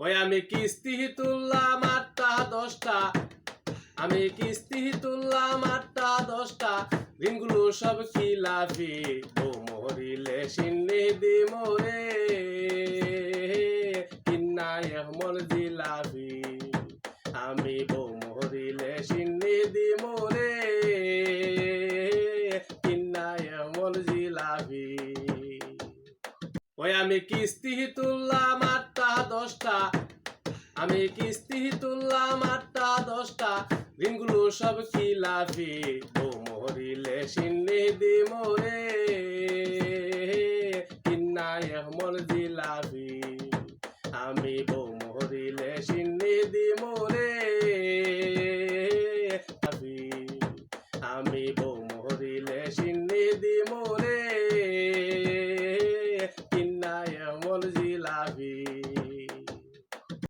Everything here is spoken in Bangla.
ওই আমি কিস্তি তুললাম 8টা 10টা, আমি কিস্তি তুললাম 8টা 10টা, ঋণগুলো সব খিলাফি, বউ মরিলে সিন্নি দিমরে, কিন্নাই এমন জিলাপি, আমি বউ মরিলে সিন্নি দিমরে, কিন্নাই এমন জিলাপি। ওই আমি কিস্তি তুললাম 8টা 10টা, আমি কিস্তি তুললাম 8টা 10টা, ঋণগুলো সব খিলাফি, বউ মরিলে সিন্নি দিমরে, কিন্নাই এমন জিলাপি, আমি বউ মরিলে সিন্নি দিমরে,